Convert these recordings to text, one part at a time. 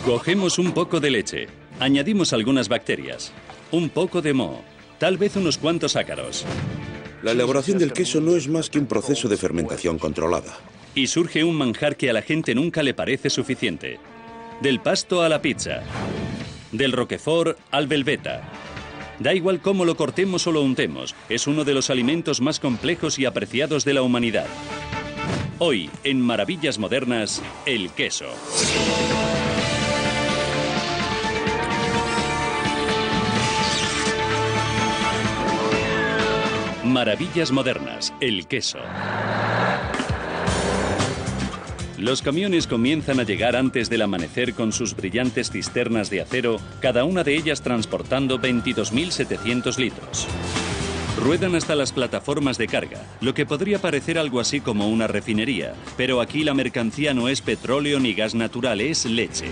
Cogemos un poco de leche, añadimos algunas bacterias, un poco de moho, tal vez unos cuantos ácaros. La elaboración del queso no es más que un proceso de fermentación controlada. Y surge un manjar que a la gente nunca le parece suficiente. Del pasto a la pizza, del roquefort al velveta. Da igual cómo lo cortemos o lo untemos, es uno de los alimentos más complejos y apreciados de la humanidad. Hoy, en Maravillas Modernas, el queso. Maravillas Modernas, el queso. Los camiones comienzan a llegar antes del amanecer con sus brillantes cisternas de acero, cada una de ellas transportando 22.700 litros. Ruedan hasta las plataformas de carga, lo que podría parecer algo así como una refinería, pero aquí la mercancía no es petróleo ni gas natural, es leche.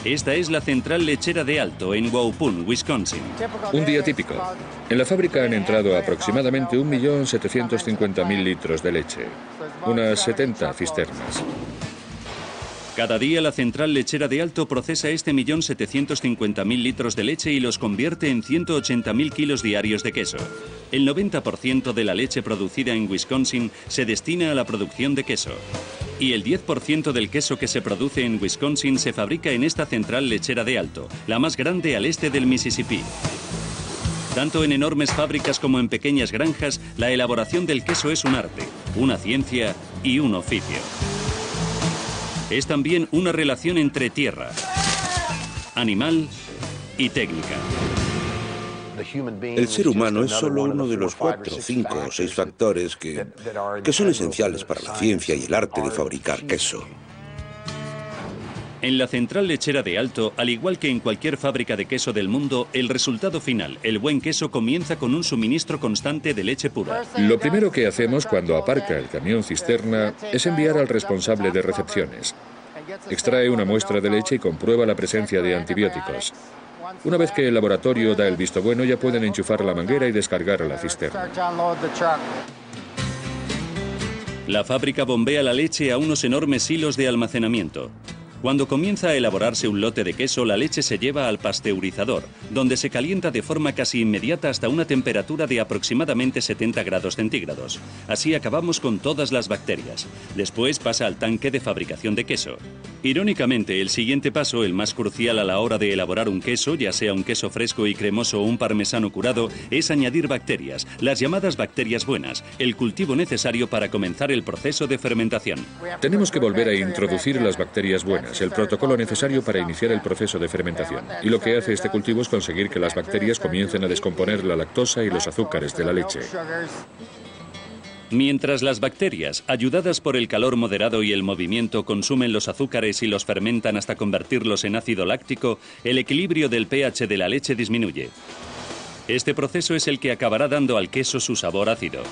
Esta es la central lechera de Alto, en Waupun, Wisconsin. Un día típico. En la fábrica han entrado aproximadamente 1.750.000 litros de leche, unas 70 cisternas. Cada día la central lechera de Alto procesa 1.750.000 litros de leche y los convierte en 180.000 kilos diarios de queso. El 90% de la leche producida en Wisconsin se destina a la producción de queso. Y el 10% del queso que se produce en Wisconsin se fabrica en esta central lechera de Alto, la más grande al este del Mississippi. Tanto en enormes fábricas como en pequeñas granjas, la elaboración del queso es un arte, una ciencia y un oficio. Es también una relación entre tierra, animal y técnica. El ser humano es solo uno de los 4, 5 o 6 factores que son esenciales para la ciencia y el arte de fabricar queso. En la central lechera de Alto, al igual que en cualquier fábrica de queso del mundo, el resultado final, el buen queso, comienza con un suministro constante de leche pura. Lo primero que hacemos cuando aparca el camión cisterna es enviar al responsable de recepciones. Extrae una muestra de leche y comprueba la presencia de antibióticos. Una vez que el laboratorio da el visto bueno, ya pueden enchufar la manguera y descargar a la cisterna. La fábrica bombea la leche a unos enormes hilos de almacenamiento. Cuando comienza a elaborarse un lote de queso, la leche se lleva al pasteurizador, donde se calienta de forma casi inmediata hasta una temperatura de aproximadamente 70 grados centígrados. Así acabamos con todas las bacterias. Después pasa al tanque de fabricación de queso. Irónicamente, el siguiente paso, el más crucial a la hora de elaborar un queso, ya sea un queso fresco y cremoso o un parmesano curado, es añadir bacterias, las llamadas bacterias buenas, el cultivo necesario para comenzar el proceso de fermentación. Tenemos que volver a introducir las bacterias buenas, el protocolo necesario para iniciar el proceso de fermentación. Y lo que hace este cultivo es conseguir que las bacterias comiencen a descomponer la lactosa y los azúcares de la leche. Mientras las bacterias, ayudadas por el calor moderado y el movimiento, consumen los azúcares y los fermentan hasta convertirlos en ácido láctico, el equilibrio del pH de la leche disminuye. Este proceso es el que acabará dando al queso su sabor ácido.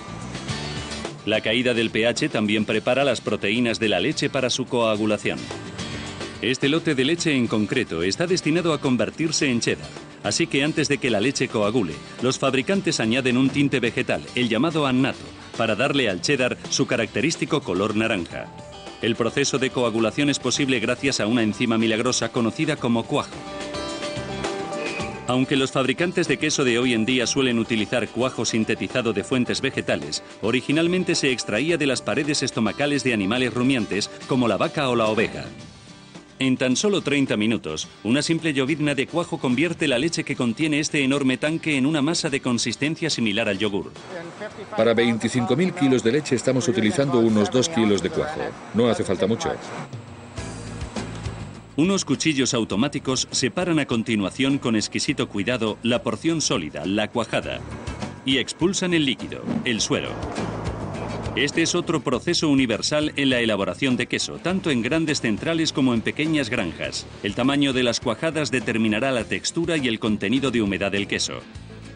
La caída del pH también prepara las proteínas de la leche para su coagulación. Este lote de leche en concreto está destinado a convertirse en cheddar, así que antes de que la leche coagule, los fabricantes añaden un tinte vegetal, el llamado annato, para darle al cheddar su característico color naranja. El proceso de coagulación es posible gracias a una enzima milagrosa conocida como cuajo. Aunque los fabricantes de queso de hoy en día suelen utilizar cuajo sintetizado de fuentes vegetales, originalmente se extraía de las paredes estomacales de animales rumiantes como la vaca o la oveja. En tan solo 30 minutos, una simple llovizna de cuajo convierte la leche que contiene este enorme tanque en una masa de consistencia similar al yogur. Para 25.000 kilos de leche estamos utilizando unos 2 kilos de cuajo. No hace falta mucho. Unos cuchillos automáticos separan a continuación con exquisito cuidado la porción sólida, la cuajada, y expulsan el líquido, el suero. Este es otro proceso universal en la elaboración de queso, tanto en grandes centrales como en pequeñas granjas. El tamaño de las cuajadas determinará la textura y el contenido de humedad del queso.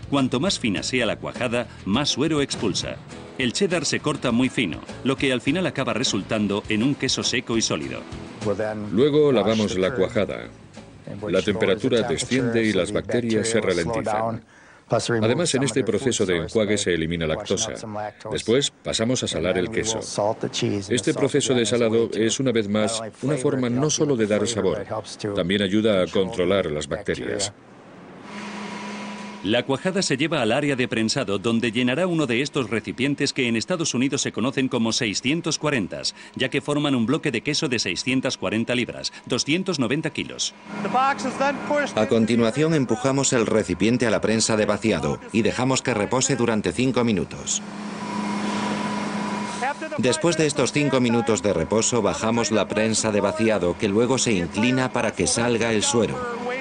Cuanto más fina sea la cuajada, más suero expulsa. El cheddar se corta muy fino, lo que al final acaba resultando en un queso seco y sólido. Luego lavamos la cuajada. La temperatura desciende y las bacterias se ralentizan. Además, en este proceso de enjuague se elimina lactosa. Después pasamos a salar el queso. Este proceso de salado es, una vez más, una forma no solo de dar sabor, también ayuda a controlar las bacterias. La cuajada se lleva al área de prensado, donde llenará uno de estos recipientes que en Estados Unidos se conocen como 640, ya que forman un bloque de queso de 640 libras, 290 kilos. A continuación empujamos el recipiente a la prensa de vaciado y dejamos que repose durante 5 minutos. Después de estos 5 minutos de reposo bajamos la prensa de vaciado, que luego se inclina para que salga el suero.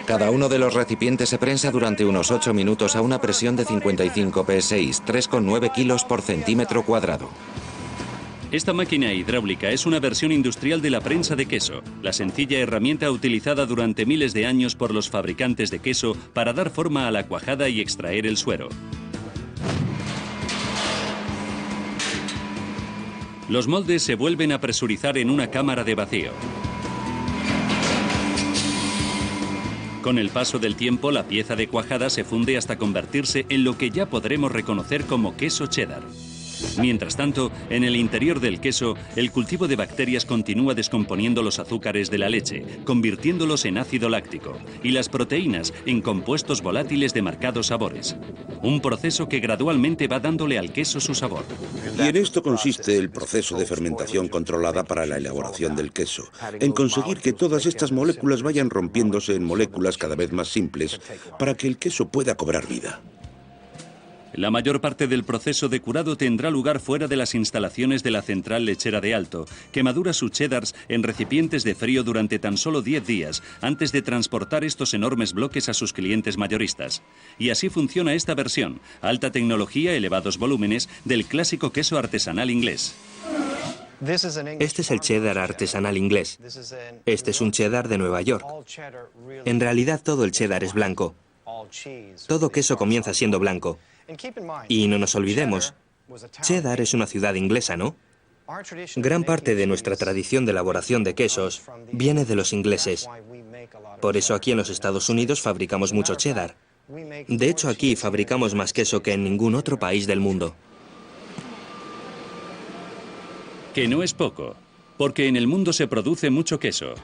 Cada uno de los recipientes se prensa durante unos 8 minutos a una presión de 55 psi, 3,9 kilos por centímetro cuadrado. Esta máquina hidráulica es una versión industrial de la prensa de queso, la sencilla herramienta utilizada durante miles de años por los fabricantes de queso para dar forma a la cuajada y extraer el suero. Los moldes se vuelven a presurizar en una cámara de vacío. Con el paso del tiempo, la pieza de cuajada se funde hasta convertirse en lo que ya podremos reconocer como queso cheddar. Mientras tanto, en el interior del queso, el cultivo de bacterias continúa descomponiendo los azúcares de la leche, convirtiéndolos en ácido láctico, y las proteínas en compuestos volátiles de marcados sabores. Un proceso que gradualmente va dándole al queso su sabor. Y en esto consiste el proceso de fermentación controlada para la elaboración del queso, en conseguir que todas estas moléculas vayan rompiéndose en moléculas cada vez más simples para que el queso pueda cobrar vida. La mayor parte del proceso de curado tendrá lugar fuera de las instalaciones de la central lechera de Alto, que madura sus cheddars en recipientes de frío durante tan solo 10 días antes de transportar estos enormes bloques a sus clientes mayoristas. Y así funciona esta versión, alta tecnología, elevados volúmenes, del clásico queso artesanal inglés. Este es el cheddar artesanal inglés. Este es un cheddar de Nueva York. En realidad todo el cheddar es blanco. Todo queso comienza siendo blanco. Y no nos olvidemos, Cheddar es una ciudad inglesa, ¿no? Gran parte de nuestra tradición de elaboración de quesos viene de los ingleses. Por eso aquí en los Estados Unidos fabricamos mucho cheddar. De hecho, aquí fabricamos más queso que en ningún otro país del mundo. Que no es poco, porque en el mundo se produce mucho queso.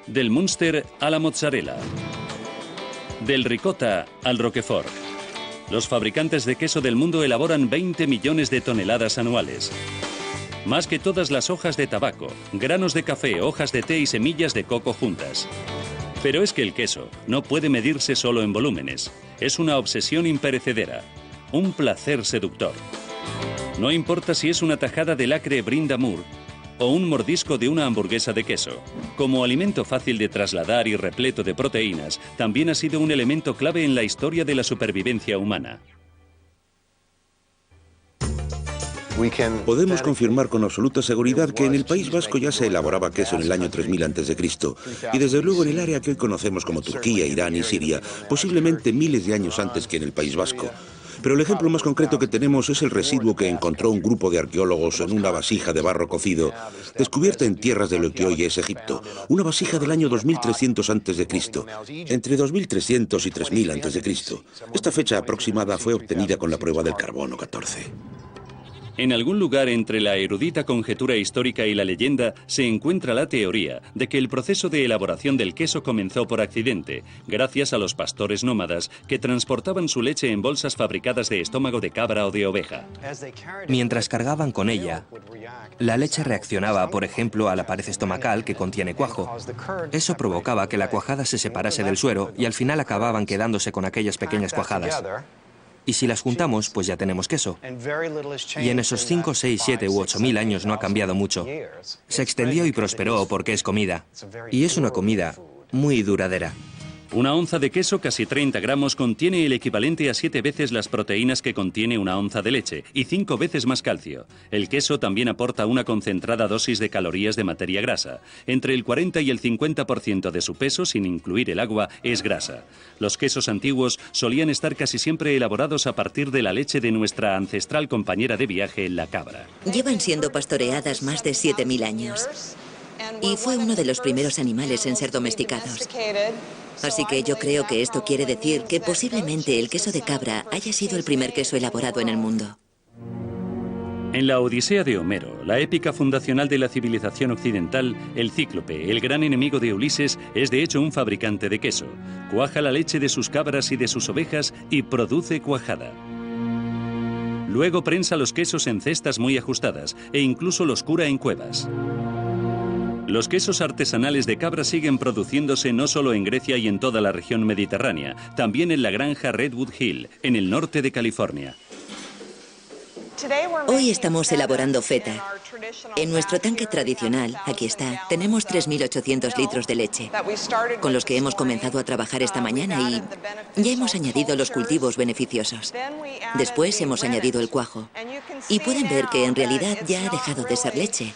Del Munster a la mozzarella. Del ricota al roquefort. Los fabricantes de queso del mundo elaboran 20 millones de toneladas anuales. Más que todas las hojas de tabaco, granos de café, hojas de té y semillas de coco juntas. Pero es que el queso no puede medirse solo en volúmenes. Es una obsesión imperecedera, un placer seductor. No importa si es una tajada de lacre Brie d'Amour o un mordisco de una hamburguesa de queso. Como alimento fácil de trasladar y repleto de proteínas, también ha sido un elemento clave en la historia de la supervivencia humana. Podemos confirmar con absoluta seguridad que en el País Vasco ya se elaboraba queso en el año 3000 a.C. y desde luego en el área que hoy conocemos como Turquía, Irán y Siria, posiblemente miles de años antes que en el País Vasco. Pero el ejemplo más concreto que tenemos es el residuo que encontró un grupo de arqueólogos en una vasija de barro cocido, descubierta en tierras de lo que hoy es Egipto, una vasija del año 2300 a.C., entre 2300 y 3000 a.C. Esta fecha aproximada fue obtenida con la prueba del carbono 14. En algún lugar entre la erudita conjetura histórica y la leyenda se encuentra la teoría de que el proceso de elaboración del queso comenzó por accidente, gracias a los pastores nómadas que transportaban su leche en bolsas fabricadas de estómago de cabra o de oveja. Mientras cargaban con ella, la leche reaccionaba, por ejemplo, a la pared estomacal que contiene cuajo. Eso provocaba que la cuajada se separase del suero y al final acababan quedándose con aquellas pequeñas cuajadas. Y si las juntamos, pues ya tenemos queso. Y en esos 5, 6, 7 u 8.000 años no ha cambiado mucho. Se extendió y prosperó porque es comida. Y es una comida muy duradera. Una onza de queso, casi 30 gramos, contiene el equivalente a 7 veces las proteínas que contiene una onza de leche y 5 veces más calcio. El queso también aporta una concentrada dosis de calorías de materia grasa. Entre el 40 y el 50% de su peso, sin incluir el agua, es grasa. Los quesos antiguos solían estar casi siempre elaborados a partir de la leche de nuestra ancestral compañera de viaje, la cabra. Llevan siendo pastoreadas más de 7.000 años. Y fue uno de los primeros animales en ser domesticados. Así que yo creo que esto quiere decir que posiblemente el queso de cabra haya sido el primer queso elaborado en el mundo. En la Odisea de Homero, la épica fundacional de la civilización occidental, el Cíclope, el gran enemigo de Ulises, es de hecho un fabricante de queso. Cuaja la leche de sus cabras y de sus ovejas y produce cuajada. Luego prensa los quesos en cestas muy ajustadas e incluso los cura en cuevas. Los quesos artesanales de cabra siguen produciéndose no solo en Grecia y en toda la región mediterránea, también en la granja Redwood Hill, en el norte de California. Hoy estamos elaborando feta. En nuestro tanque tradicional, aquí está, tenemos 3.800 litros de leche, con los que hemos comenzado a trabajar esta mañana y ya hemos añadido los cultivos beneficiosos. Después hemos añadido el cuajo. Y pueden ver que en realidad ya ha dejado de ser leche.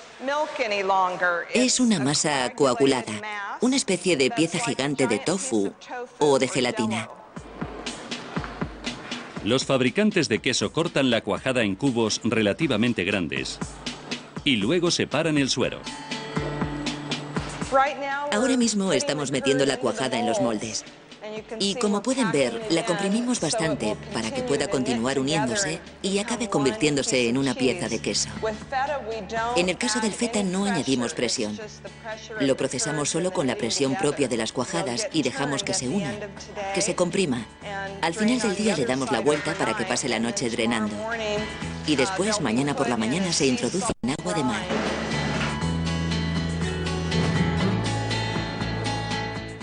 Es una masa coagulada, una especie de pieza gigante de tofu o de gelatina. Los fabricantes de queso cortan la cuajada en cubos relativamente grandes y luego separan el suero. Ahora mismo estamos metiendo la cuajada en los moldes. Y como pueden ver, la comprimimos bastante para que pueda continuar uniéndose y acabe convirtiéndose en una pieza de queso. En el caso del feta no añadimos presión. Lo procesamos solo con la presión propia de las cuajadas y dejamos que se una, que se comprima. Al final del día le damos la vuelta para que pase la noche drenando. Y después, mañana por la mañana, se introduce en agua de mar.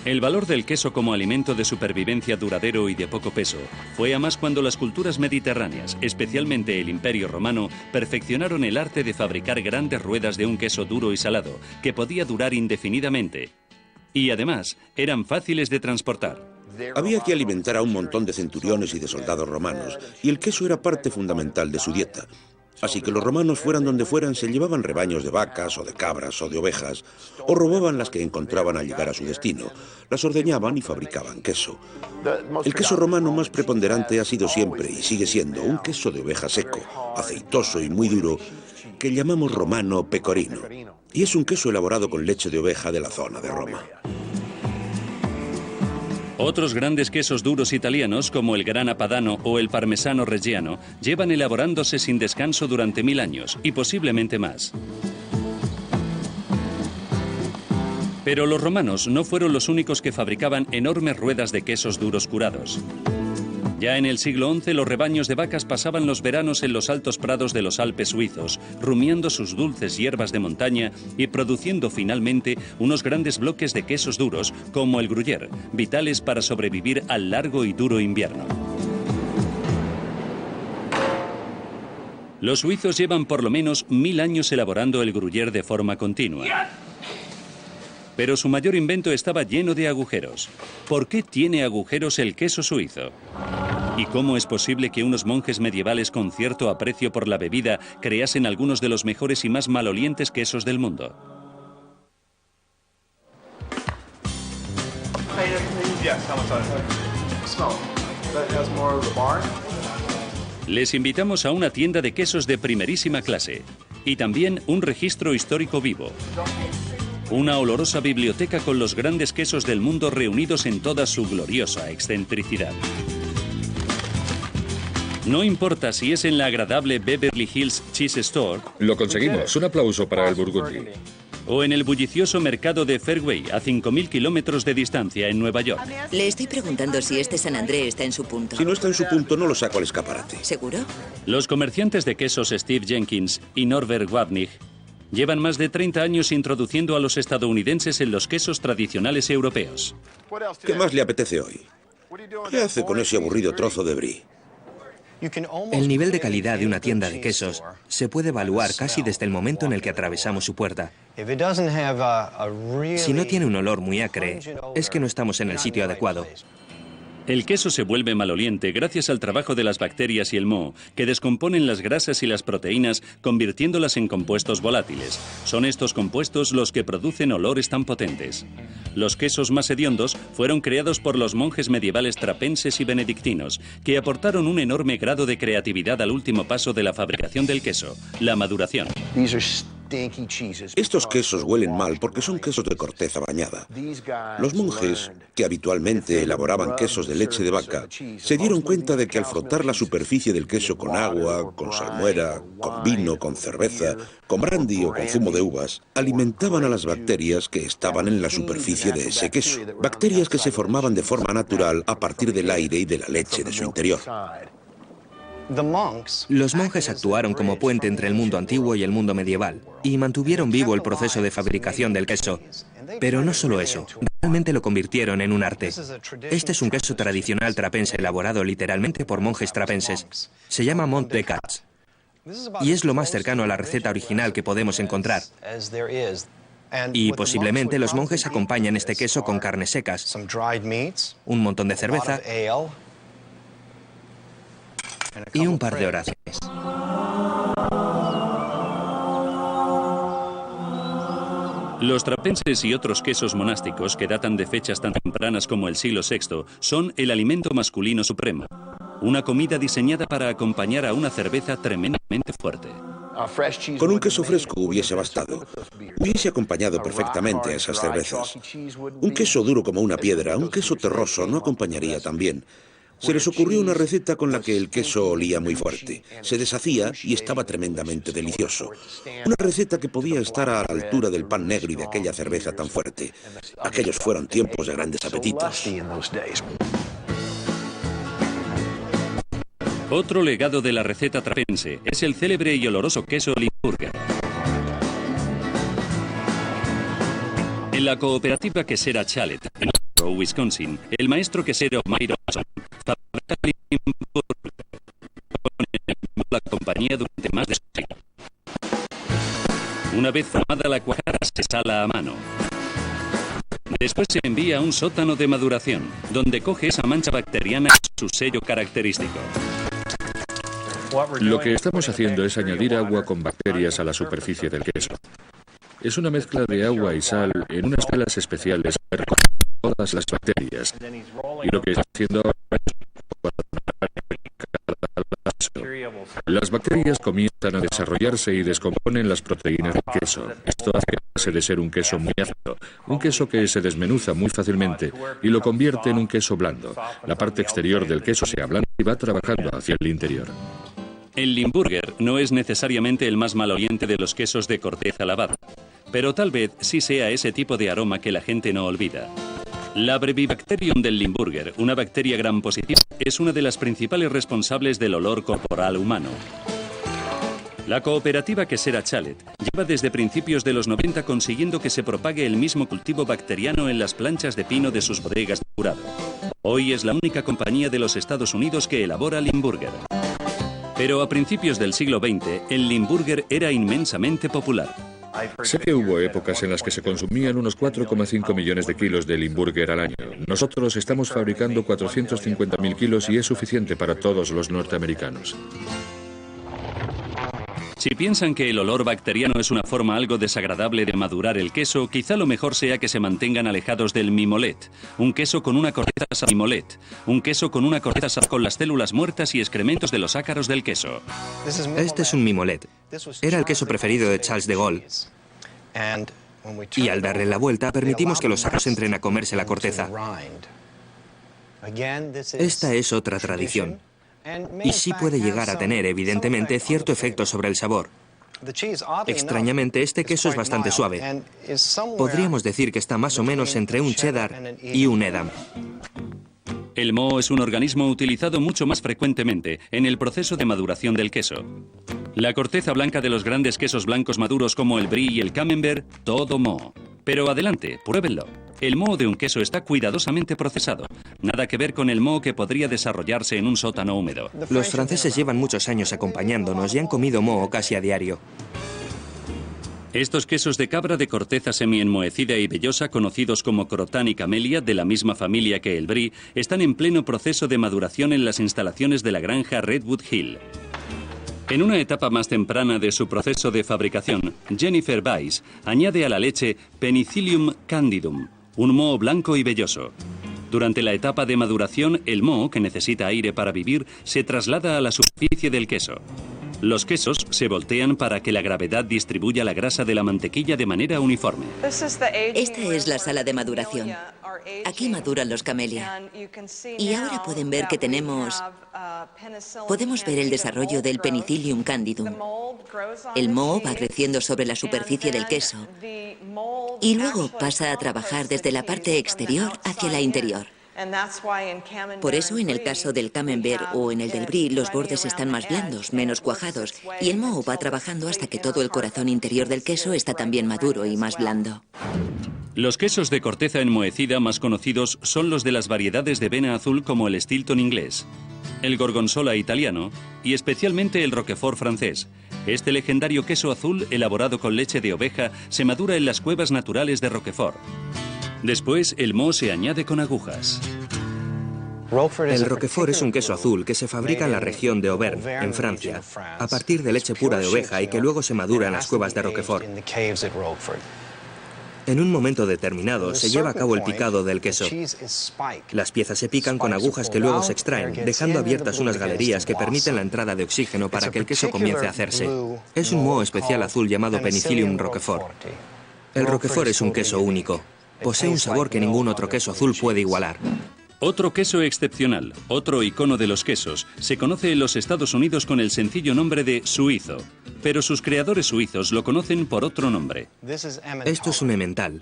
El valor del queso como alimento de supervivencia duradero y de poco peso fue a más cuando las culturas mediterráneas, especialmente el Imperio Romano, perfeccionaron el arte de fabricar grandes ruedas de un queso duro y salado que podía durar indefinidamente. Y además, eran fáciles de transportar. Había que alimentar a un montón de centuriones y de soldados romanos, y el queso era parte fundamental de su dieta. Así que los romanos, fueran donde fueran, se llevaban rebaños de vacas o de cabras o de ovejas, o robaban las que encontraban al llegar a su destino, las ordeñaban y fabricaban queso. El queso romano más preponderante ha sido siempre, y sigue siendo, un queso de oveja seco, aceitoso y muy duro, que llamamos romano pecorino. Y es un queso elaborado con leche de oveja de la zona de Roma. Otros grandes quesos duros italianos, como el Grana Padano o el Parmesano Reggiano, llevan elaborándose sin descanso durante 1000 años, y posiblemente más. Pero los romanos no fueron los únicos que fabricaban enormes ruedas de quesos duros curados. Ya en el siglo XI, los rebaños de vacas pasaban los veranos en los altos prados de los Alpes suizos, rumiando sus dulces hierbas de montaña y produciendo finalmente unos grandes bloques de quesos duros, como el gruyère, vitales para sobrevivir al largo y duro invierno. Los suizos llevan por lo menos 1000 años elaborando el gruyère de forma continua. Pero su mayor invento estaba lleno de agujeros. ¿Por qué tiene agujeros el queso suizo? ¿Y cómo es posible que unos monjes medievales con cierto aprecio por la bebida creasen algunos de los mejores y más malolientes quesos del mundo? Les invitamos a una tienda de quesos de primerísima clase y también un registro histórico vivo. Una olorosa biblioteca con los grandes quesos del mundo reunidos en toda su gloriosa excentricidad. No importa si es en la agradable Beverly Hills Cheese Store. Lo conseguimos. Un aplauso para el Burgundy. O en el bullicioso mercado de Fairway, a 5000 kilómetros de distancia en Nueva York. Le estoy preguntando si este San André está en su punto. Si no está en su punto, no lo saco al escaparate. ¿Seguro? Los comerciantes de quesos Steve Jenkins y Norbert Wabnig llevan más de 30 años introduciendo a los estadounidenses en los quesos tradicionales europeos. ¿Qué más le apetece hoy? ¿Qué hace con ese aburrido trozo de brie? El nivel de calidad de una tienda de quesos se puede evaluar casi desde el momento en el que atravesamos su puerta. Si no tiene un olor muy acre, es que no estamos en el sitio adecuado. El queso se vuelve maloliente gracias al trabajo de las bacterias y el moho, que descomponen las grasas y las proteínas, convirtiéndolas en compuestos volátiles. Son estos compuestos los que producen olores tan potentes. Los quesos más hediondos fueron creados por los monjes medievales trapenses y benedictinos, que aportaron un enorme grado de creatividad al último paso de la fabricación del queso, la maduración. Estos quesos huelen mal porque son quesos de corteza bañada. Los monjes, que habitualmente elaboraban quesos de leche de vaca, se dieron cuenta de que al frotar la superficie del queso con agua, con salmuera, con vino, con cerveza, con brandy o con zumo de uvas, alimentaban a las bacterias que estaban en la superficie de ese queso. Bacterias que se formaban de forma natural a partir del aire y de la leche de su interior. Los monjes actuaron como puente entre el mundo antiguo y el mundo medieval y mantuvieron vivo el proceso de fabricación del queso. Pero no solo eso, realmente lo convirtieron en un arte. Este es un queso tradicional trapense elaborado literalmente por monjes trapenses. Se llama Mont des Cats y es lo más cercano a la receta original que podemos encontrar. Y posiblemente los monjes acompañan este queso con carnes secas, un montón de cerveza y un par de oraciones. Los trapenses y otros quesos monásticos que datan de fechas tan tempranas como el siglo VI son el alimento masculino supremo, una comida diseñada para acompañar a una cerveza tremendamente fuerte. Con un queso fresco hubiese bastado. Hubiese acompañado perfectamente a esas cervezas. Un queso duro como una piedra, un queso terroso no acompañaría tan bien. Se les ocurrió una receta con la que el queso olía muy fuerte, se deshacía y estaba tremendamente delicioso. Una receta que podía estar a la altura del pan negro y de aquella cerveza tan fuerte. Aquellos fueron tiempos de grandes apetitos. Otro legado de la receta trapense es el célebre y oloroso queso Limburger. En la cooperativa quesera Chalet, en Wisconsin, el maestro quesero Myron Mason fabrica Limburger con la compañía durante más de 6 años. Una vez formada la cuajada se sala a mano. Después se envía a un sótano de maduración, donde coge esa mancha bacteriana su sello característico. Lo que estamos haciendo es añadir agua con bacterias a la superficie del queso. Es una mezcla de agua y sal en unas telas especiales para recoger todas las bacterias. Y lo que está haciendo ahora es las bacterias comienzan a desarrollarse y descomponen las proteínas del queso. Esto hace que pase de ser un queso muy ácido, un queso que se desmenuza muy fácilmente y lo convierte en un queso blando. La parte exterior del queso se ablanda y va trabajando hacia el interior. El Limburger no es necesariamente el más maloliente de los quesos de corteza lavada, pero tal vez sí sea ese tipo de aroma que la gente no olvida. La Brevibacterium del Limburger, una bacteria gram positiva, es una de las principales responsables del olor corporal humano. La cooperativa quesera Chalet lleva desde principios de los 90 consiguiendo que se propague el mismo cultivo bacteriano en las planchas de pino de sus bodegas de curado. Hoy es la única compañía de los Estados Unidos que elabora Limburger. Pero a principios del siglo XX, el Limburger era inmensamente popular. Sé que hubo épocas en las que se consumían unos 4,5 millones de kilos de Limburger al año. Nosotros estamos fabricando 450.000 kilos y es suficiente para todos los norteamericanos. Si piensan que el olor bacteriano es una forma algo desagradable de madurar el queso, quizá lo mejor sea que se mantengan alejados del mimolet, un queso con una corteza mimolet, un queso con una corteza con las células muertas y excrementos de los ácaros del queso. Este es un mimolet. Era el queso preferido de Charles de Gaulle. Y al darle la vuelta, permitimos que los ácaros entren a comerse la corteza. Esta es otra tradición. Y sí puede llegar a tener, evidentemente, cierto efecto sobre el sabor. Extrañamente, este queso es bastante suave. Podríamos decir que está más o menos entre un cheddar y un Edam. El moho es un organismo utilizado mucho más frecuentemente en el proceso de maduración del queso. La corteza blanca de los grandes quesos blancos maduros como el brie y el camembert, todo moho. Pero adelante, pruébenlo. El moho de un queso está cuidadosamente procesado. Nada que ver con el moho que podría desarrollarse en un sótano húmedo. Los franceses llevan muchos años acompañándonos y han comido moho casi a diario. Estos quesos de cabra de corteza semi-enmohecida y vellosa, conocidos como crotán y camellia, de la misma familia que el brie, están en pleno proceso de maduración en las instalaciones de la granja Redwood Hill. En una etapa más temprana de su proceso de fabricación, Jennifer Weiss añade a la leche Penicillium candidum, un moho blanco y velloso. Durante la etapa de maduración, el moho, que necesita aire para vivir, se traslada a la superficie del queso. Los quesos se voltean para que la gravedad distribuya la grasa de la mantequilla de manera uniforme. Esta es la sala de maduración. Aquí maduran los camellia. Y ahora pueden ver que podemos ver el desarrollo del Penicillium candidum. El moho va creciendo sobre la superficie del queso y luego pasa a trabajar desde la parte exterior hacia la interior. Por eso, en el caso del camembert o en el del brie, los bordes están más blandos, menos cuajados, y el moho va trabajando hasta que todo el corazón interior del queso está también maduro y más blando. Los quesos de corteza enmohecida más conocidos son los de las variedades de vena azul como el Stilton inglés, el Gorgonzola italiano y especialmente el Roquefort francés. Este legendario queso azul, elaborado con leche de oveja, se madura en las cuevas naturales de Roquefort. Después, el moho se añade con agujas. El Roquefort es un queso azul que se fabrica en la región de Auvergne, en Francia, a partir de leche pura de oveja y que luego se madura en las cuevas de Roquefort. En un momento determinado se lleva a cabo el picado del queso. Las piezas se pican con agujas que luego se extraen, dejando abiertas unas galerías que permiten la entrada de oxígeno para que el queso comience a hacerse. Es un moho especial azul llamado Penicillium Roquefort. El Roquefort es un queso único. Posee un sabor que ningún otro queso azul puede igualar. Otro queso excepcional, otro icono de los quesos, se conoce en los Estados Unidos con el sencillo nombre de suizo, pero sus creadores suizos lo conocen por otro nombre. Esto es un emmental.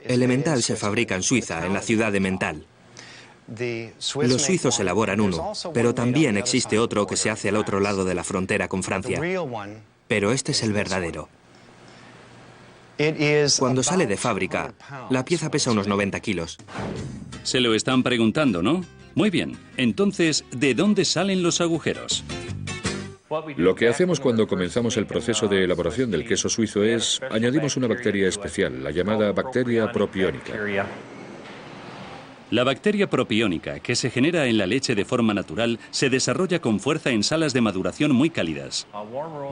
El emmental se fabrica en Suiza, en la ciudad de Mental. Los suizos elaboran uno, pero también existe otro que se hace al otro lado de la frontera con Francia. Pero este es el verdadero. Cuando sale de fábrica, la pieza pesa unos 90 kilos. Se lo están preguntando, ¿no? Muy bien. Entonces, ¿de dónde salen los agujeros? Lo que hacemos cuando comenzamos el proceso de elaboración del queso suizo es añadimos una bacteria especial, la llamada bacteria propiónica. La bacteria propiónica, que se genera en la leche de forma natural, se desarrolla con fuerza en salas de maduración muy cálidas.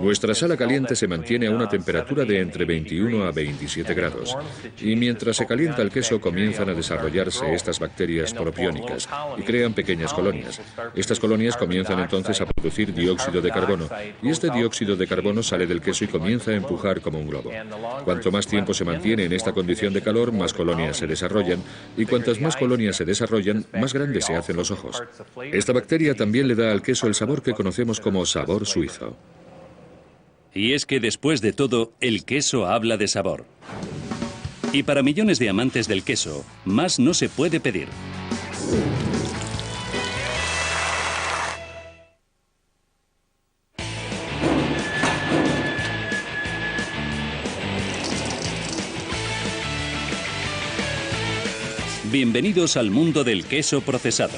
Nuestra sala caliente se mantiene a una temperatura de entre 21 a 27 grados. Y mientras se calienta el queso, comienzan a desarrollarse estas bacterias propiónicas y crean pequeñas colonias. Estas colonias comienzan entonces a producir dióxido de carbono, y este dióxido de carbono sale del queso y comienza a empujar como un globo. Cuanto más tiempo se mantiene en esta condición de calor, más colonias se desarrollan, y cuantas más colonias se desarrollan, más grandes se hacen los ojos. Esta bacteria también le da al queso el sabor que conocemos como sabor suizo. Y es que después de todo, el queso habla de sabor. Y para millones de amantes del queso, más no se puede pedir. Bienvenidos al mundo del queso procesado.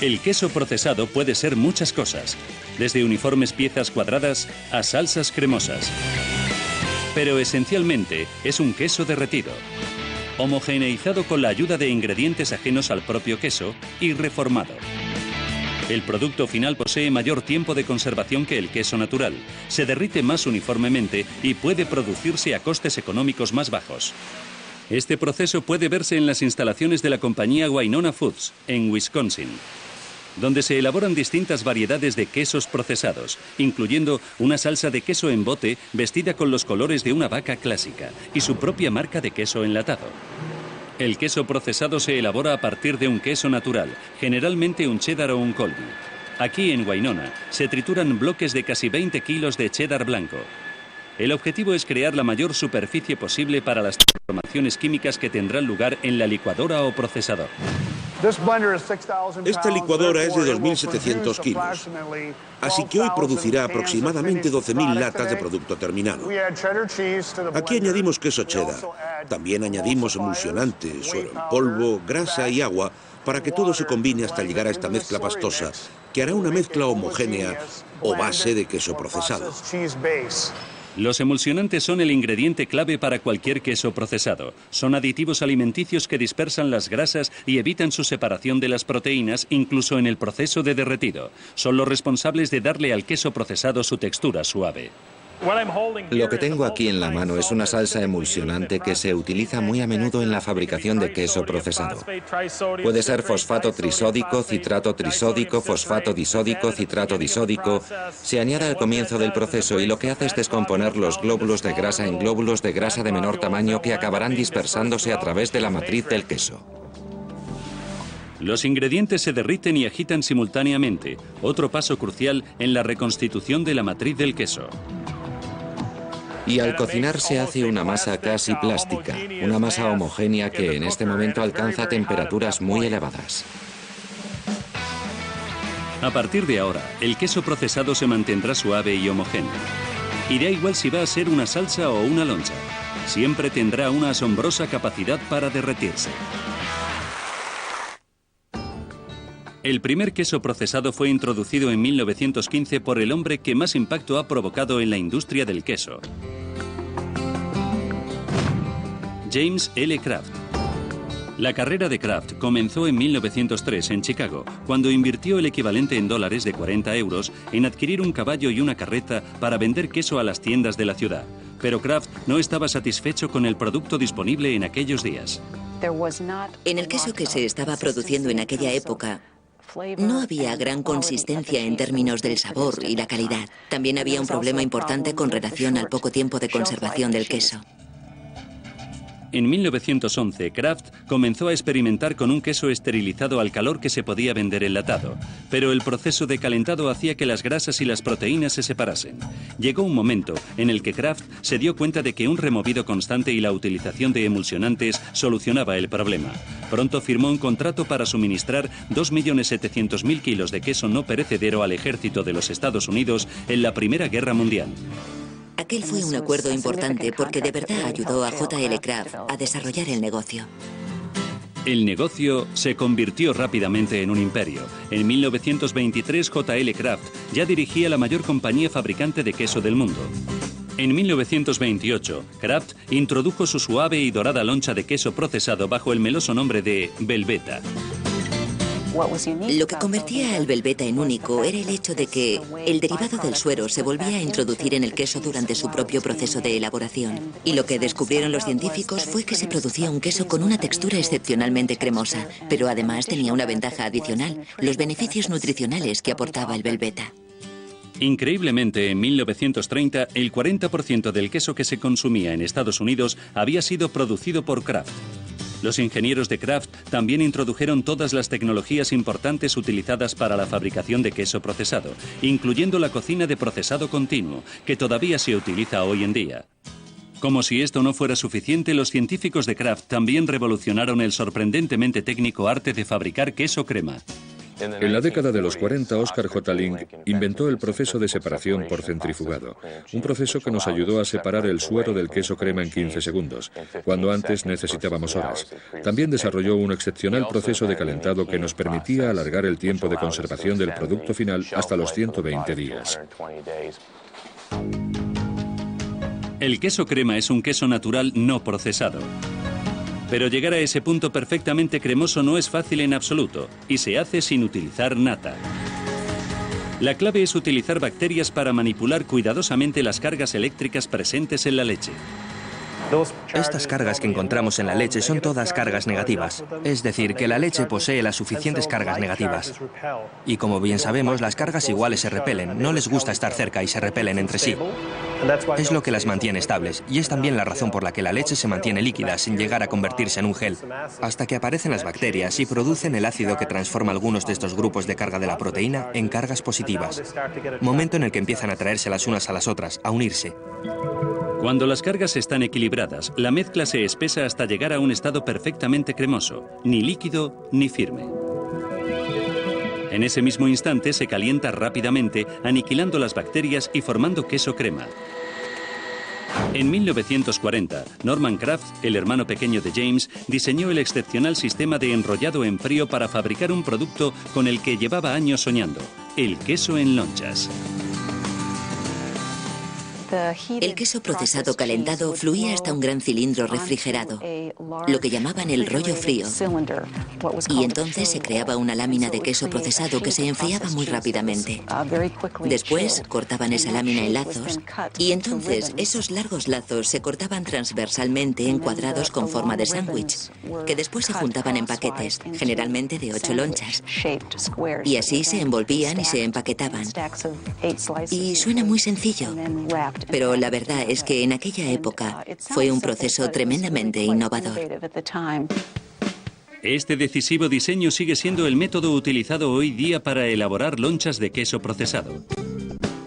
El queso procesado puede ser muchas cosas, desde uniformes piezas cuadradas a salsas cremosas. Pero esencialmente es un queso derretido, homogeneizado con la ayuda de ingredientes ajenos al propio queso y reformado. El producto final posee mayor tiempo de conservación que el queso natural, se derrite más uniformemente y puede producirse a costes económicos más bajos. Este proceso puede verse en las instalaciones de la compañía Winona Foods, en Wisconsin, donde se elaboran distintas variedades de quesos procesados, incluyendo una salsa de queso en bote vestida con los colores de una vaca clásica y su propia marca de queso enlatado. El queso procesado se elabora a partir de un queso natural, generalmente un cheddar o un Colby. Aquí en Winona se trituran bloques de casi 20 kilos de cheddar blanco. El objetivo es crear la mayor superficie posible para las transformaciones químicas que tendrán lugar en la licuadora o procesador. Esta licuadora es de 2.700 kilos, así que hoy producirá aproximadamente 12.000 latas de producto terminado. Aquí añadimos queso cheddar, también añadimos emulsionante, suero en polvo, grasa y agua para que todo se combine hasta llegar a esta mezcla pastosa, que hará una mezcla homogénea o base de queso procesado. Los emulsionantes son el ingrediente clave para cualquier queso procesado. Son aditivos alimenticios que dispersan las grasas y evitan su separación de las proteínas, incluso en el proceso de derretido. Son los responsables de darle al queso procesado su textura suave. Lo que tengo aquí en la mano es una salsa emulsionante que se utiliza muy a menudo en la fabricación de queso procesado. Puede ser fosfato trisódico, citrato trisódico, fosfato disódico, citrato disódico. Se añade al comienzo del proceso y lo que hace es descomponer los glóbulos de grasa en glóbulos de grasa de menor tamaño que acabarán dispersándose a través de la matriz del queso. Los ingredientes se derriten y agitan simultáneamente, otro paso crucial en la reconstitución de la matriz del queso. Y al cocinar se hace una masa casi plástica, una masa homogénea que en este momento alcanza temperaturas muy elevadas. A partir de ahora, el queso procesado se mantendrá suave y homogéneo. Y da igual si va a ser una salsa o una loncha, siempre tendrá una asombrosa capacidad para derretirse. El primer queso procesado fue introducido en 1915 por el hombre que más impacto ha provocado en la industria del queso, James L. Kraft. La carrera de Kraft comenzó en 1903 en Chicago, cuando invirtió el equivalente en dólares de 40 euros en adquirir un caballo y una carreta para vender queso a las tiendas de la ciudad. Pero Kraft no estaba satisfecho con el producto disponible en aquellos días. En el queso que se estaba produciendo en aquella época, no había gran consistencia en términos del sabor y la calidad. También había un problema importante con relación al poco tiempo de conservación del queso. En 1911, Kraft comenzó a experimentar con un queso esterilizado al calor que se podía vender enlatado, pero el proceso de calentado hacía que las grasas y las proteínas se separasen. Llegó un momento en el que Kraft se dio cuenta de que un removido constante y la utilización de emulsionantes solucionaba el problema. Pronto firmó un contrato para suministrar 2.700.000 kilos de queso no perecedero al ejército de los Estados Unidos en la Primera Guerra Mundial. Aquel fue un acuerdo importante porque de verdad ayudó a J.L. Kraft a desarrollar el negocio. El negocio se convirtió rápidamente en un imperio. En 1923, J.L. Kraft ya dirigía la mayor compañía fabricante de queso del mundo. En 1928, Kraft introdujo su suave y dorada loncha de queso procesado bajo el meloso nombre de Velveeta. Lo que convertía al Velveeta en único era el hecho de que el derivado del suero se volvía a introducir en el queso durante su propio proceso de elaboración. Y lo que descubrieron los científicos fue que se producía un queso con una textura excepcionalmente cremosa, pero además tenía una ventaja adicional, los beneficios nutricionales que aportaba el Velveeta. Increíblemente, en 1930, el 40% del queso que se consumía en Estados Unidos había sido producido por Kraft. Los ingenieros de Kraft también introdujeron todas las tecnologías importantes utilizadas para la fabricación de queso procesado, incluyendo la cocina de procesado continuo, que todavía se utiliza hoy en día. Como si esto no fuera suficiente, los científicos de Kraft también revolucionaron el sorprendentemente técnico arte de fabricar queso crema. En la década de los 40, Oscar J. Link inventó el proceso de separación por centrifugado, un proceso que nos ayudó a separar el suero del queso crema en 15 segundos, cuando antes necesitábamos horas. También desarrolló un excepcional proceso de calentado que nos permitía alargar el tiempo de conservación del producto final hasta los 120 días. El queso crema es un queso natural no procesado. Pero llegar a ese punto perfectamente cremoso no es fácil en absoluto, y se hace sin utilizar nata. La clave es utilizar bacterias para manipular cuidadosamente las cargas eléctricas presentes en la leche. Estas cargas que encontramos en la leche son todas cargas negativas, es decir, que la leche posee las suficientes cargas negativas. Y como bien sabemos, las cargas iguales se repelen, no les gusta estar cerca y se repelen entre sí. Es lo que las mantiene estables, y es también la razón por la que la leche se mantiene líquida sin llegar a convertirse en un gel, hasta que aparecen las bacterias y producen el ácido que transforma algunos de estos grupos de carga de la proteína en cargas positivas, momento en el que empiezan a atraerse las unas a las otras, a unirse. Cuando las cargas están equilibradas, la mezcla se espesa hasta llegar a un estado perfectamente cremoso, ni líquido ni firme. En ese mismo instante se calienta rápidamente, aniquilando las bacterias y formando queso crema. En 1940, Norman Kraft, el hermano pequeño de James, diseñó el excepcional sistema de enrollado en frío para fabricar un producto con el que llevaba años soñando, el queso en lonchas. El queso procesado calentado fluía hasta un gran cilindro refrigerado, lo que llamaban el rollo frío. Y entonces se creaba una lámina de queso procesado que se enfriaba muy rápidamente. Después cortaban esa lámina en lazos y entonces esos largos lazos se cortaban transversalmente en cuadrados con forma de sándwich, que después se juntaban en paquetes, generalmente de 8 lonchas. Y así se envolvían y se empaquetaban. Y suena muy sencillo, pero la verdad es que en aquella época fue un proceso tremendamente innovador. Este decisivo diseño sigue siendo el método utilizado hoy día para elaborar lonchas de queso procesado.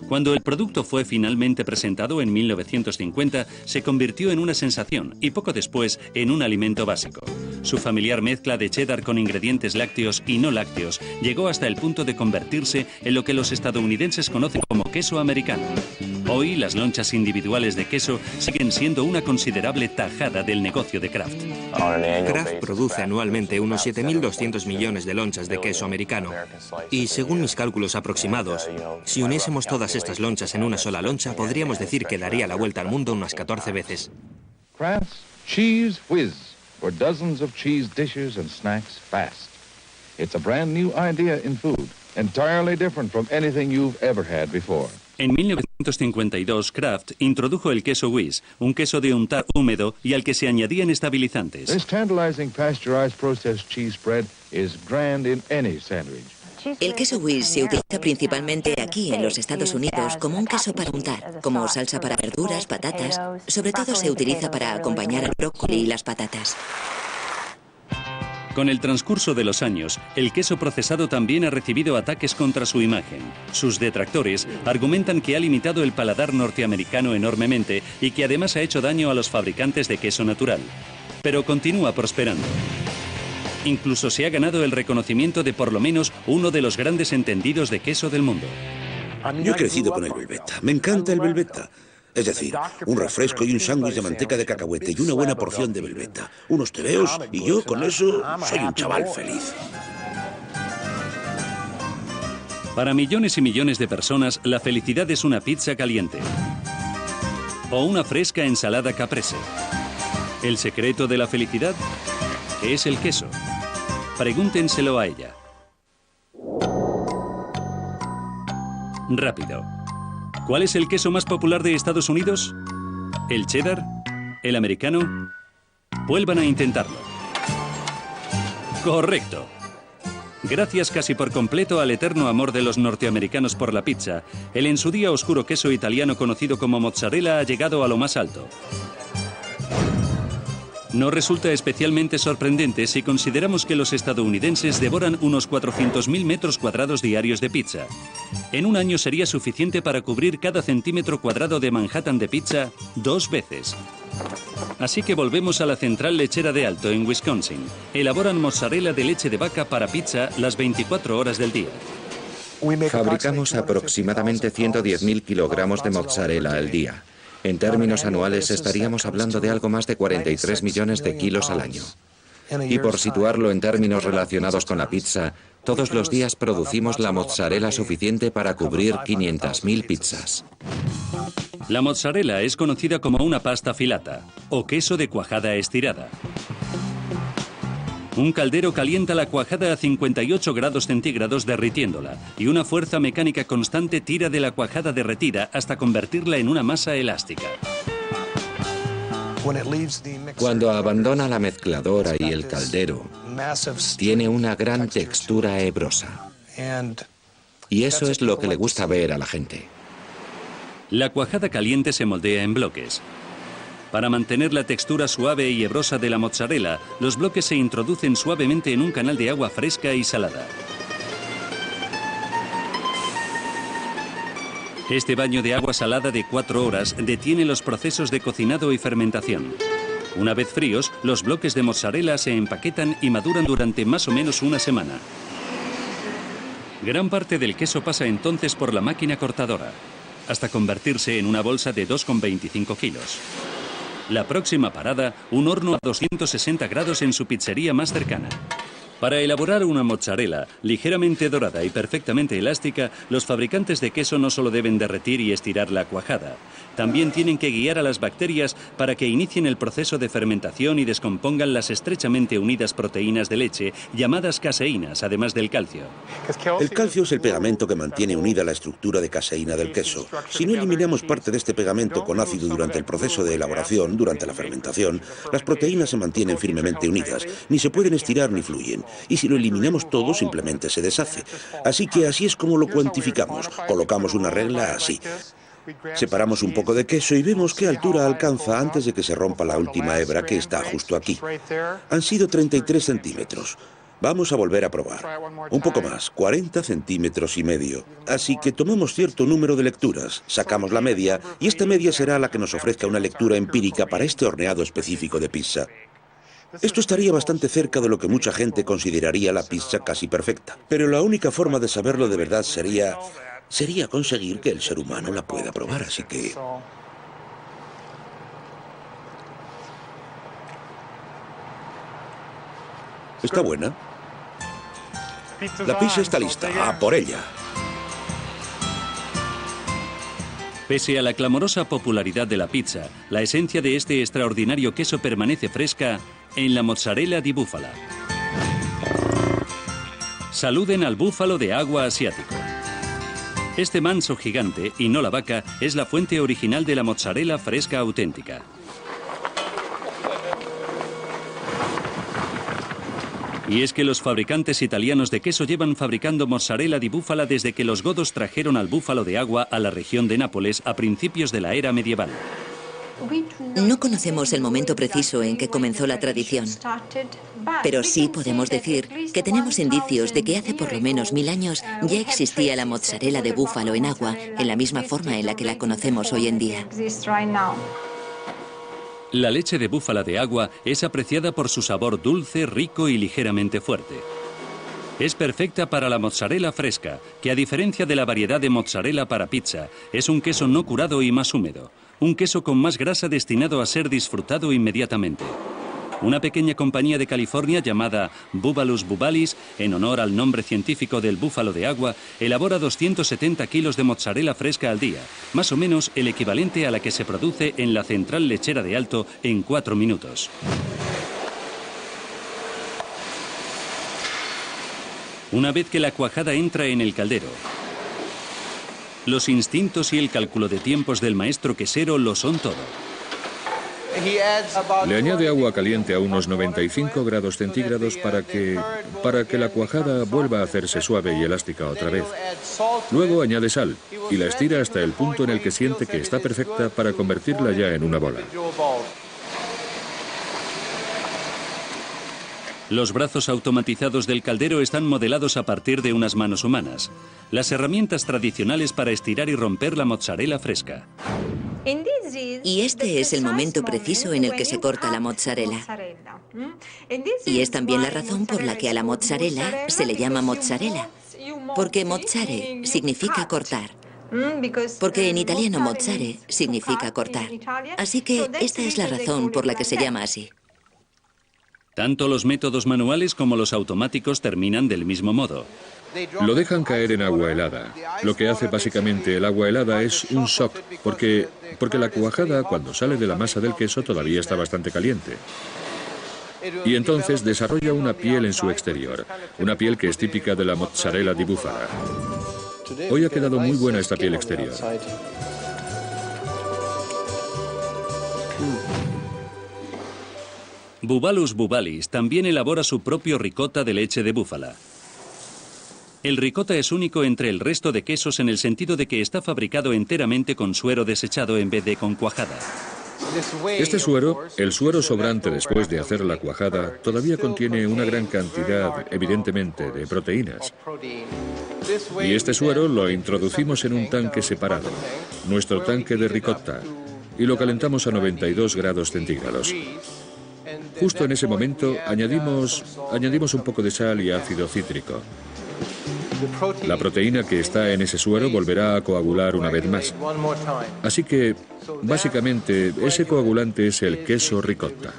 Cuando el producto fue finalmente presentado en 1950, se convirtió en una sensación y poco después en un alimento básico. Su familiar mezcla de cheddar con ingredientes lácteos y no lácteos llegó hasta el punto de convertirse en lo que los estadounidenses conocen como queso americano. Hoy, las lonchas individuales de queso siguen siendo una considerable tajada del negocio de Kraft. Kraft produce anualmente unos 7.200 millones de lonchas de queso americano. Y según mis cálculos aproximados, si uniésemos todas estas lonchas en una sola loncha, podríamos decir que daría la vuelta al mundo unas 14 veces. Kraft's Cheese Whiz for dozens of cheese dishes and snacks fast. It's a brand new idea in food, entirely different from anything you've ever had before. En 1952, Kraft introdujo el queso Whiz, un queso de untar húmedo y al que se añadían estabilizantes. This tantalizing pasteurized processed cheese spread is grand in any sandwich. El queso Whiz se utiliza principalmente aquí en los Estados Unidos como un queso para untar, como salsa para verduras, patatas. Sobre todo se utiliza para acompañar al brócoli y las patatas. Con el transcurso de los años, el queso procesado también ha recibido ataques contra su imagen. Sus detractores argumentan que ha limitado el paladar norteamericano enormemente y que además ha hecho daño a los fabricantes de queso natural. Pero continúa prosperando. Incluso se ha ganado el reconocimiento de por lo menos uno de los grandes entendidos de queso del mundo. Yo he crecido con el Velveeta. Me encanta el Velveeta. Es decir, un refresco y un sándwich de manteca de cacahuete y una buena porción de Velveeta. Unos tebeos y yo con eso soy un chaval feliz. Para millones y millones de personas, la felicidad es una pizza caliente o una fresca ensalada caprese. ¿El secreto de la felicidad? Es el queso. Pregúntenselo a ella. Rápido. ¿Cuál es el queso más popular de Estados Unidos? ¿El cheddar? ¿El americano? Vuelvan a intentarlo. Correcto. Gracias casi por completo al eterno amor de los norteamericanos por la pizza, el en su día oscuro queso italiano conocido como mozzarella ha llegado a lo más alto. No resulta especialmente sorprendente si consideramos que los estadounidenses devoran unos 400.000 metros cuadrados diarios de pizza. En un año sería suficiente para cubrir cada centímetro cuadrado de Manhattan de pizza 2 veces. Así que volvemos a la central lechera de Alto, en Wisconsin. Elaboran mozzarella de leche de vaca para pizza las 24 horas del día. Fabricamos aproximadamente 110.000 kilogramos de mozzarella al día. En términos anuales estaríamos hablando de algo más de 43 millones de kilos al año. Y por situarlo en términos relacionados con la pizza, todos los días producimos la mozzarella suficiente para cubrir 500.000 pizzas. La mozzarella es conocida como una pasta filata o queso de cuajada estirada. Un caldero calienta la cuajada a 58 grados centígrados derritiéndola y una fuerza mecánica constante tira de la cuajada derretida hasta convertirla en una masa elástica. Cuando abandona la mezcladora y el caldero, tiene una gran textura hebrosa. Y eso es lo que le gusta ver a la gente. La cuajada caliente se moldea en bloques. Para mantener la textura suave y hebrosa de la mozzarella, los bloques se introducen suavemente en un canal de agua fresca y salada. Este baño de agua salada de 4 horas detiene los procesos de cocinado y fermentación. Una vez fríos, los bloques de mozzarella se empaquetan y maduran durante más o menos una semana. Gran parte del queso pasa entonces por la máquina cortadora, hasta convertirse en una bolsa de 2,25 kilos. La próxima parada, un horno a 260 grados en su pizzería más cercana. Para elaborar una mozzarella ligeramente dorada y perfectamente elástica, los fabricantes de queso no solo deben derretir y estirar la cuajada, también tienen que guiar a las bacterias para que inicien el proceso de fermentación y descompongan las estrechamente unidas proteínas de leche llamadas caseínas, además del calcio. El calcio es el pegamento que mantiene unida la estructura de caseína del queso. Si no eliminamos parte de este pegamento con ácido durante el proceso de elaboración, durante la fermentación, las proteínas se mantienen firmemente unidas, ni se pueden estirar ni fluyen. Y si lo eliminamos todo, simplemente se deshace. Así que así es como lo cuantificamos. Colocamos una regla así. Separamos un poco de queso y vemos qué altura alcanza antes de que se rompa la última hebra, que está justo aquí. Han sido 33 centímetros. Vamos a volver a probar. Un poco más, 40 centímetros y medio. Así que tomamos cierto número de lecturas, sacamos la media, y esta media será la que nos ofrezca una lectura empírica para este horneado específico de pizza. Esto estaría bastante cerca de lo que mucha gente consideraría la pizza casi perfecta. Pero la única forma de saberlo de verdad sería conseguir que el ser humano la pueda probar, así que... ¿Está buena? La pizza está lista. ¡A por ella! Pese a la clamorosa popularidad de la pizza, la esencia de este extraordinario queso permanece fresca en la mozzarella di búfala. Saluden al búfalo de agua asiático. Este manso gigante, y no la vaca, es la fuente original de la mozzarella fresca auténtica. Y es que los fabricantes italianos de queso llevan fabricando mozzarella di búfala desde que los godos trajeron al búfalo de agua a la región de Nápoles a principios de la era medieval. No conocemos el momento preciso en que comenzó la tradición, pero sí podemos decir que tenemos indicios de que hace por lo menos 1000 años ya existía la mozzarella de búfalo en agua, en la misma forma en la que la conocemos hoy en día. La leche de búfala de agua es apreciada por su sabor dulce, rico y ligeramente fuerte. Es perfecta para la mozzarella fresca, que a diferencia de la variedad de mozzarella para pizza, es un queso no curado y más húmedo. Un queso con más grasa destinado a ser disfrutado inmediatamente. Una pequeña compañía de California llamada Búbalus bubalis, en honor al nombre científico del búfalo de agua, elabora 270 kilos de mozzarella fresca al día, más o menos el equivalente a la que se produce en la central lechera de Alto en 4 minutos. Una vez que la cuajada entra en el caldero, los instintos y el cálculo de tiempos del maestro quesero lo son todo. Le añade agua caliente a unos 95 grados centígrados para que la cuajada vuelva a hacerse suave y elástica otra vez. Luego añade sal y la estira hasta el punto en el que siente que está perfecta para convertirla ya en una bola. Los brazos automatizados del caldero están modelados a partir de unas manos humanas, las herramientas tradicionales para estirar y romper la mozzarella fresca. Y este es el momento preciso en el que se corta la mozzarella. Y es también la razón por la que a la mozzarella se le llama mozzarella, porque mozzare significa cortar. Porque en italiano mozzare significa cortar. Así que esta es la razón por la que se llama así. Tanto los métodos manuales como los automáticos terminan del mismo modo. Lo dejan caer en agua helada. Lo que hace básicamente el agua helada es un shock, porque la cuajada, cuando sale de la masa del queso, todavía está bastante caliente. Y entonces desarrolla una piel en su exterior, una piel que es típica de la mozzarella di búfala. Hoy ha quedado muy buena esta piel exterior. Búbalus bubalis también elabora su propio ricota de leche de búfala. El ricota es único entre el resto de quesos en el sentido de que está fabricado enteramente con suero desechado en vez de con cuajada. Este suero, el suero sobrante después de hacer la cuajada, todavía contiene una gran cantidad, evidentemente, de proteínas. Y este suero lo introducimos en un tanque separado, nuestro tanque de ricotta, y lo calentamos a 92 grados centígrados. Justo en ese momento añadimos un poco de sal y ácido cítrico. La proteína que está en ese suero volverá a coagular una vez más. Así que, básicamente, ese coagulante es el queso ricotta.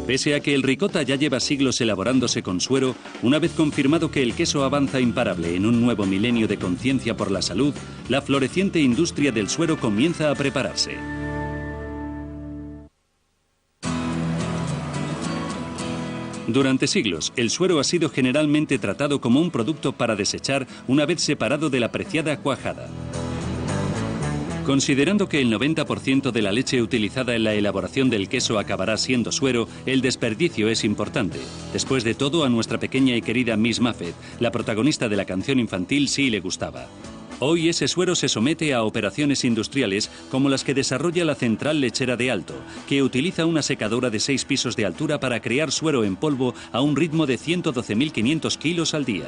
Pese a que el ricota ya lleva siglos elaborándose con suero, una vez confirmado que el queso avanza imparable en un nuevo milenio de conciencia por la salud, la floreciente industria del suero comienza a prepararse. Durante siglos, el suero ha sido generalmente tratado como un producto para desechar una vez separado de la preciada cuajada. Considerando que el 90% de la leche utilizada en la elaboración del queso acabará siendo suero, el desperdicio es importante. Después de todo, a nuestra pequeña y querida Miss Muffet, la protagonista de la canción infantil, sí le gustaba. Hoy ese suero se somete a operaciones industriales como las que desarrolla la Central Lechera de Alto, que utiliza una secadora de 6 pisos de altura para crear suero en polvo a un ritmo de 112.500 kilos al día.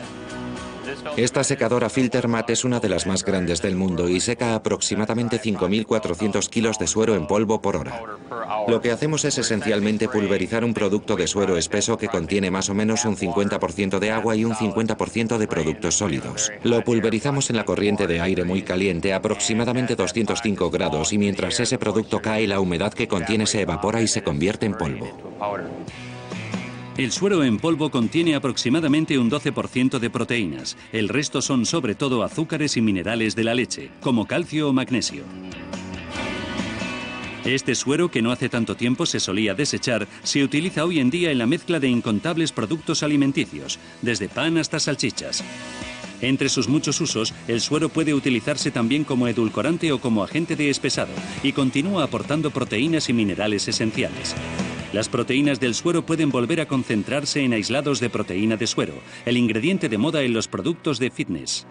Esta secadora Filtermat es una de las más grandes del mundo y seca aproximadamente 5.400 kilos de suero en polvo por hora. Lo que hacemos es esencialmente pulverizar un producto de suero espeso que contiene más o menos un 50% de agua y un 50% de productos sólidos. Lo pulverizamos en la corriente de aire muy caliente, aproximadamente 205 grados, y mientras ese producto cae, la humedad que contiene se evapora y se convierte en polvo. El suero en polvo contiene aproximadamente un 12% de proteínas. El resto son sobre todo azúcares y minerales de la leche, como calcio o magnesio. Este suero, que no hace tanto tiempo se solía desechar, se utiliza hoy en día en la mezcla de incontables productos alimenticios, desde pan hasta salchichas. Entre sus muchos usos, el suero puede utilizarse también como edulcorante o como agente de espesado, y continúa aportando proteínas y minerales esenciales. Las proteínas del suero pueden volver a concentrarse en aislados de proteína de suero, el ingrediente de moda en los productos de fitness.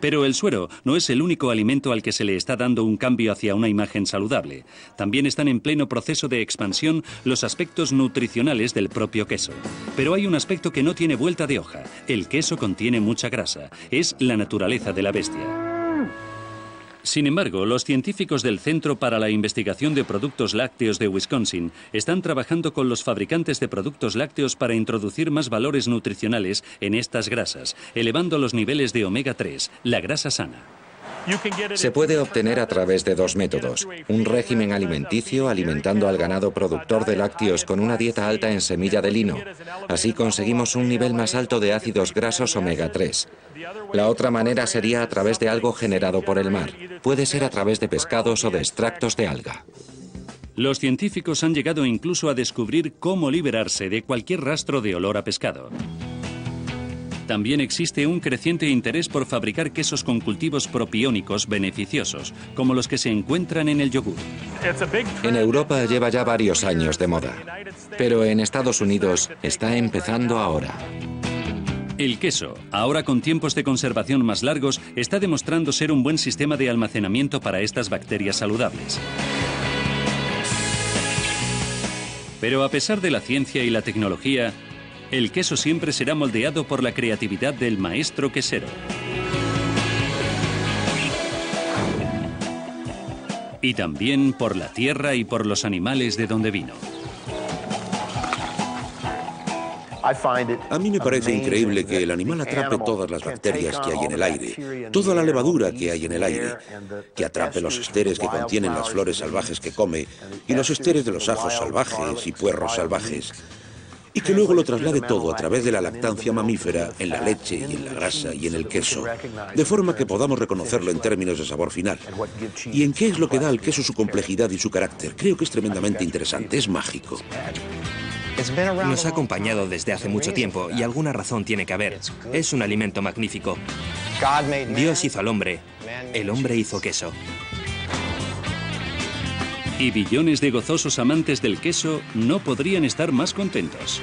Pero el suero no es el único alimento al que se le está dando un cambio hacia una imagen saludable. También están en pleno proceso de expansión los aspectos nutricionales del propio queso. Pero hay un aspecto que no tiene vuelta de hoja. El queso contiene mucha grasa. Es la naturaleza de la bestia. Sin embargo, los científicos del Centro para la Investigación de Productos Lácteos de Wisconsin están trabajando con los fabricantes de productos lácteos para introducir más valores nutricionales en estas grasas, elevando los niveles de omega 3, la grasa sana. Se puede obtener a través de dos métodos: un régimen alimenticio alimentando al ganado productor de lácteos con una dieta alta en semilla de lino. Así conseguimos un nivel más alto de ácidos grasos omega 3. La otra manera sería a través de algo generado por el mar. Puede ser a través de pescados o de extractos de alga. Los científicos han llegado incluso a descubrir cómo liberarse de cualquier rastro de olor a pescado. También existe un creciente interés por fabricar quesos con cultivos propiónicos beneficiosos, como los que se encuentran en el yogur. En Europa lleva ya varios años de moda, pero en Estados Unidos está empezando ahora. El queso, ahora con tiempos de conservación más largos, está demostrando ser un buen sistema de almacenamiento para estas bacterias saludables. Pero a pesar de la ciencia y la tecnología, el queso siempre será moldeado por la creatividad del maestro quesero. Y también por la tierra y por los animales de donde vino. A mí me parece increíble que el animal atrape todas las bacterias que hay en el aire, toda la levadura que hay en el aire, que atrape los esteres que contienen las flores salvajes que come y los esteres de los ajos salvajes y puerros salvajes, y que luego lo traslade todo a través de la lactancia mamífera en la leche y en la grasa y en el queso, de forma que podamos reconocerlo en términos de sabor final. ¿Y en qué es lo que da al queso su complejidad y su carácter? Creo que es tremendamente interesante, es mágico. Nos ha acompañado desde hace mucho tiempo y alguna razón tiene que haber. Es un alimento magnífico. Dios hizo al hombre, el hombre hizo queso. Y billones de gozosos amantes del queso no podrían estar más contentos.